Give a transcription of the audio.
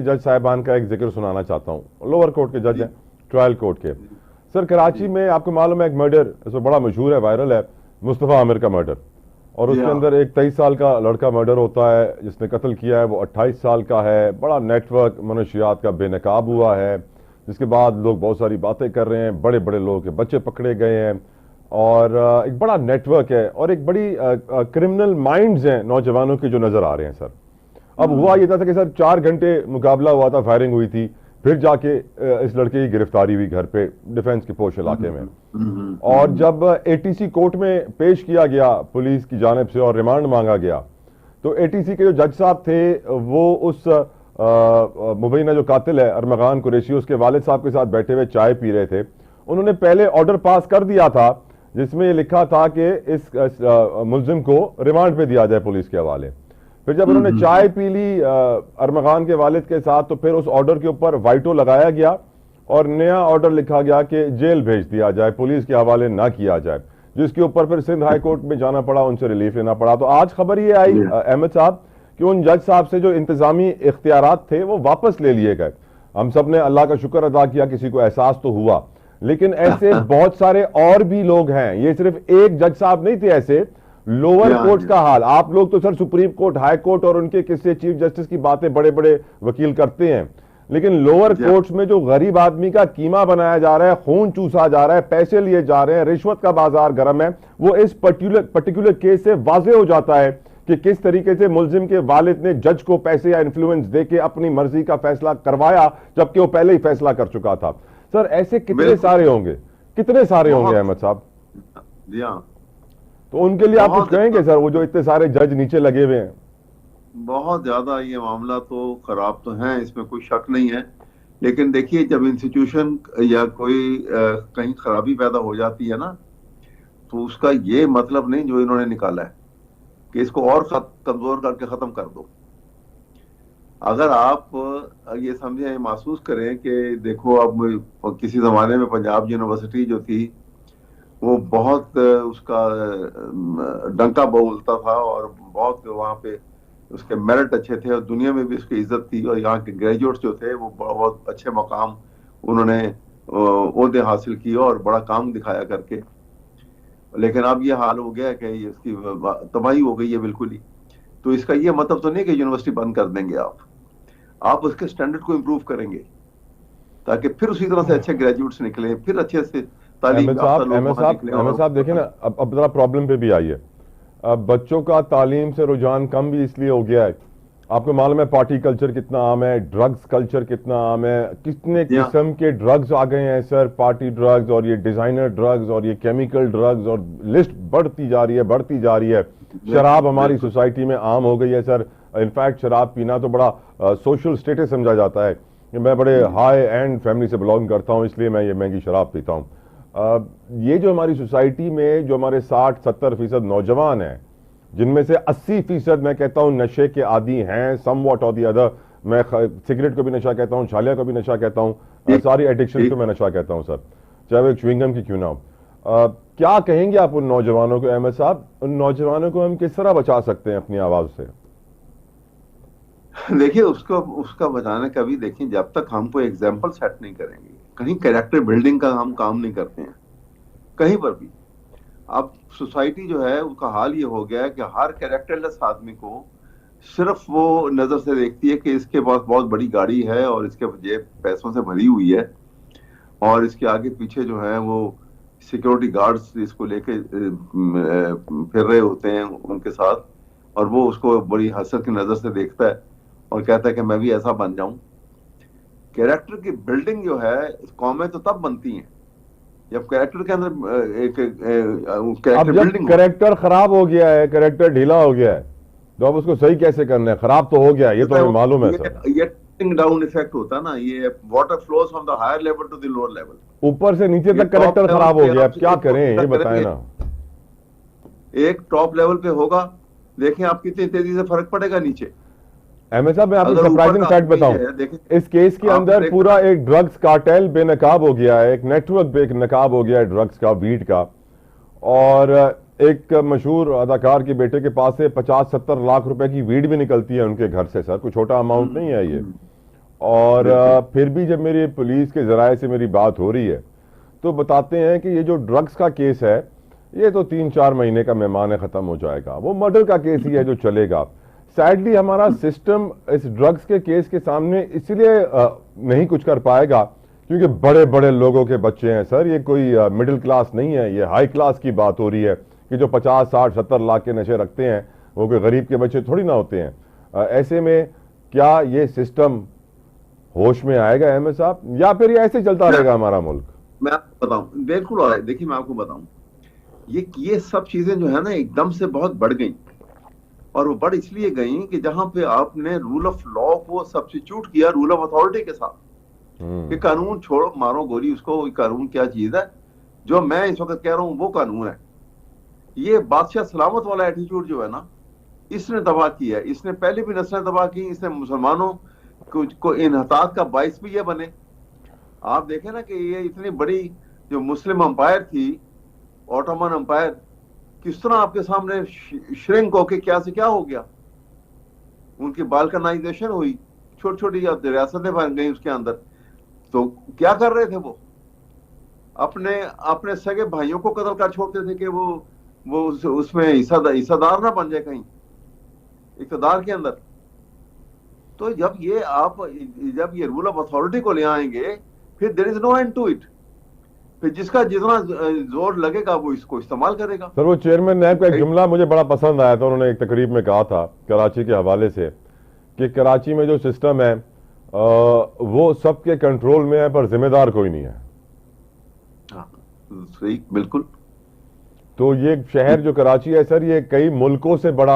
जज साहिबान का एक जिक्र सुनाना चाहता हूँ। लोअर कोर्ट के जज हैं, ट्रायल कोर्ट के। सर कराची में आपको मालूम है एक मर्डर इसमें बड़ा मशहूर है, वायरल है, मुस्तफ़ा आमिर का मर्डर। और उसके अंदर एक 23 साल का लड़का मर्डर होता है, जिसने कत्ल किया है वो 28 साल का है। बड़ा नेटवर्क मनशियात का बेनकाब हुआ है, जिसके बाद लोग बहुत सारी बातें कर रहे हैं, बड़े बड़े लोगों के बच्चे पकड़े गए हैं और एक बड़ा नेटवर्क है और एक बड़ी क्रिमिनल माइंड्स हैं नौजवानों के जो नजर आ रहे हैं सर। अब हुआ ये था कि सर 4 घंटे मुकाबला हुआ था, फायरिंग हुई थी, फिर जाके इस लड़के की गिरफ्तारी हुई घर पे डिफेंस के पोश इलाके में। और जब एटीसी कोर्ट में पेश किया गया पुलिस की जानिब से और रिमांड मांगा गया, तो एटीसी के जो जज साहब थे वो उस मुबैना जो कातिल है अरमगान कुरैशी, उसके वालिद साहब के साथ बैठे हुए चाय पी रहे थे। उन्होंने पहले ऑर्डर पास कर दिया था जिसमें ये लिखा था कि इस मुलजिम को रिमांड पे दिया जाए पुलिस के हवाले। फिर जब उन्होंने चाय पी ली अरमगान के वालिद के साथ, तो फिर उस ऑर्डर के ऊपर वाइटो लगाया गया और नया ऑर्डर लिखा गया कि जेल भेज दिया जाए, पुलिस के हवाले ना किया जाए, जिसके ऊपर फिर सिंध हाई कोर्ट में जाना पड़ा, उनसे रिलीफ लेना पड़ा। तो आज खबर ये आई अहमद साहब कि उन जज साहब से जो इंतजामी इख्तियारात थे वो वापस ले लिए गए। हम सब ने अल्लाह का शुक्र अदा किया, किसी को एहसास तो हुआ, लेकिन ऐसे बहुत सारे और भी लोग हैं। ये सिर्फ एक जज साहब नहीं थे, ऐसे लोअर कोर्ट्स का हाल। आप लोग तो sir supreme court, high court और उनके किस्से चीफ जस्टिस की बातें बड़े बड़े वकील करते हैं, लेकिन लोअर कोर्ट्स में जो गरीब आदमी का कीमा बनाया जा रहा है, खून चूसा जा रहा है, पैसे लिए जा रहे हैं, रिश्वत का बाजार गर्म है, वो इस पर्टिकुलर केस से वाजे हो जाता है कि किस तरीके से मुलजिम के वालिद ने जज को पैसे या इन्फ्लुएंस देके अपनी मर्जी का फैसला करवाया, जबकि वो पहले ही फैसला कर चुका था। सर ऐसे कितने सारे होंगे, कितने सारे होंगे अहमद साहब? तो उनके लिए आप कुछ कहेंगे सर, वो जो इतने सारे जज नीचे लगे हुए हैं? बहुत ज्यादा ये मामला तो खराब तो है, इसमें कोई शक नहीं है। लेकिन देखिए, जब इंस्टीट्यूशन या कोई कहीं खराबी पैदा हो जाती है ना, तो उसका ये मतलब नहीं जो इन्होंने निकाला है कि इसको और कमजोर करके खत्म कर दो। अगर आप ये समझें, महसूस करें कि देखो, अब किसी जमाने में पंजाब यूनिवर्सिटी जो थी वो बहुत उसका डंका बोलता था और बहुत वहां पे उसके मेरिट अच्छे थे और दुनिया में भी उसकी इज्जत थी, और यहाँ के ग्रेजुएट्स जो थे वो बहुत अच्छे मकाम उन्होंने ओहदे हासिल किए और बड़ा काम दिखाया करके। लेकिन अब ये हाल हो गया कि इसकी तबाही हो गई है बिल्कुल ही। तो इसका ये मतलब तो नहीं कि यूनिवर्सिटी बंद कर देंगे आप उसके स्टैंडर्ड को इम्प्रूव करेंगे ताकि फिर उसी तरह से अच्छे ग्रेजुएट्स निकले, फिर अच्छे से तालीम याफ्ता लोग वहां निकले। अहमद साहब देखिए ना, अब जरा प्रॉब्लम पे भी आई है। अब बच्चों का तालीम से रुझान कम भी इसलिए हो गया है, आपको मालूम है पार्टी कल्चर कितना आम है, ड्रग्स कल्चर कितना आम है, कितने किस्म के ड्रग्स आ गए हैं सर, पार्टी ड्रग्स और ये डिजाइनर ड्रग्स और ये केमिकल ड्रग्स, और लिस्ट बढ़ती जा रही है, बढ़ती जा रही है। शराब हमारी सोसाइटी में आम हो गई है सर। इनफैक्ट शराब पीना तो बड़ा सोशल स्टेटस समझा जाता है कि मैं बड़े हाई एंड फैमिली से बिलोंग करता हूँ इसलिए मैं ये महंगी शराब पीता हूँ। ये जो हमारी सोसाइटी में जो हमारे 60-70% नौजवान हैं, जिनमें से 80% मैं कहता हूं नशे के आदी हैं, समवॉट और दी अदर। मैं सिगरेट को भी नशा कहता हूं, छालिया को भी नशा कहता हूं, सारी एडिक्शन को मैं नशा कहता हूं सर, चाहे वो एक च्युइंगम की क्यों ना हो। क्या कहेंगे आप उन नौजवानों को अहमद साहब, उन नौजवानों को हम किस तरह बचा सकते हैं अपनी आवाज से? देखिए, उसका बचाने का भी देखिए, जब तक हम कोई एग्जाम्पल सेट नहीं करेंगे, कहीं कैरेक्टर बिल्डिंग का हम काम नहीं करते हैं कहीं पर भी। अब सोसाइटी जो है उसका हाल ये हो गया है कि हर कैरेक्टरलेस आदमी को सिर्फ वो नजर से देखती है कि इसके पास बहुत बड़ी गाड़ी है और इसके जेब पैसों से भरी हुई है और इसके आगे पीछे जो है वो सिक्योरिटी गार्ड्स इसको लेके फिर रहे होते हैं उनके साथ, और वो उसको बड़ी हसरत की नजर से देखता है और कहता है कि मैं भी ऐसा बन जाऊं। कैरेक्टर की बिल्डिंग जो है कौमें तो तब बनती हैं जब कैरेक्टर के अंदर एक कैरेक्टर बिल्डिंग। कैरेक्टर खराब हो गया है, कैरेक्टर ढीला हो गया है, तो अब उसको सही कैसे करना है? खराब तो हो गया, ये तो हमें मालूम है सर। ये टिंग डाउन इफेक्ट होता है ना, ये water flows from the higher level to the lower level, ऊपर से नीचे तक कैरेक्टर खराब हो गया। अब क्या करें ये बताएं ना। एक टॉप लेवल पे होगा, देखें आप कितनी तेजी से फर्क पड़ेगा नीचे। अहमद साहब मैं आपको सरप्राइजिंग फैक्ट बताऊं, इस केस के अंदर पूरा एक ड्रग्स कार्टेल बेनकाब हो गया है, एक नेटवर्क बेनकाब हो गया है ड्रग्स का, वीड का। और एक मशहूर अदाकार के बेटे के पास से 50-70 लाख रुपए की वीड भी निकलती है उनके घर से सर, कोई छोटा अमाउंट नहीं है ये। और बिल्कुल। फिर भी जब मेरी पुलिस के जराये से मेरी बात हो रही है तो बताते हैं कि ये जो ड्रग्स का केस है ये तो 3-4 महीने का मेहमान है, खत्म हो जाएगा, वो मर्डर का केस ही है जो चलेगा। सैडली हमारा सिस्टम इस ड्रग्स के केस के सामने इसलिए नहीं कुछ कर पाएगा क्योंकि बड़े बड़े लोगों के बच्चे हैं सर, ये कोई मिडिल क्लास नहीं है, ये हाई क्लास की बात हो रही है कि जो 50, 60, 70 लाख के नशे रखते हैं वो कोई गरीब के बच्चे थोड़ी ना होते हैं। ऐसे में क्या ये सिस्टम होश में आएगा अहमद साहब, या फिर ये ऐसे चलता रहेगा हमारा मुल्क? मैं आपको बताऊं, बिल्कुल और देखिए मैं आपको बताऊं, ये सब चीजें जो है ना एकदम से बहुत बढ़ गई, और वो बढ़ इसलिए गई कि जहां पे आपने रूल ऑफ लॉ को सब्स्टिट्यूट किया रूल ऑफ अथॉरिटी के साथ। कि कानून छोड़ो, मारो गोली उसको, कानून क्या चीज है, जो मैं इस वक्त कह रहा हूं वो कानून है। ये बादशाह सलामत वाला एटीट्यूड जो है ना, इसने तबाह किया है। इसने पहले भी नस्लें तबाह की, इसने मुसलमानों को इन्हतात का बाइस भी ये बने। आप देखें ना कि ये इतनी बड़ी जो मुस्लिम अंपायर थी, ऑटोमन अंपायर, किस तरह आपके सामने श्रिंक होके क्या से क्या हो गया, उनकी बाल्कनाइजेशन हुई, छोटी छोटी रियासतें बन गई उसके अंदर। तो क्या कर रहे थे वो? अपने अपने सगे भाइयों को कत्ल कर छोड़ते थे कि वो उसमें हिस्सेदार ना बन जाए कहीं इक़्तिदार के अंदर। तो जब ये रूल ऑफ अथॉरिटी को ले आएंगे, फिर there is no end to it. फिर जिसका जितना जोर लगेगा वो इसको इस्तेमाल करेगा। सर वो चेयरमैन नैब का एक जुमला मुझे बड़ा पसंद आया था, उन्होंने एक तकरीब में कहा था कराची के हवाले से कि कराची में जो सिस्टम है वो सबके कंट्रोल में है पर जिम्मेदार कोई नहीं है। हाँ, सही, बिल्कुल। तो ये शहर जो कराची है सर, ये कई मुल्कों से बड़ा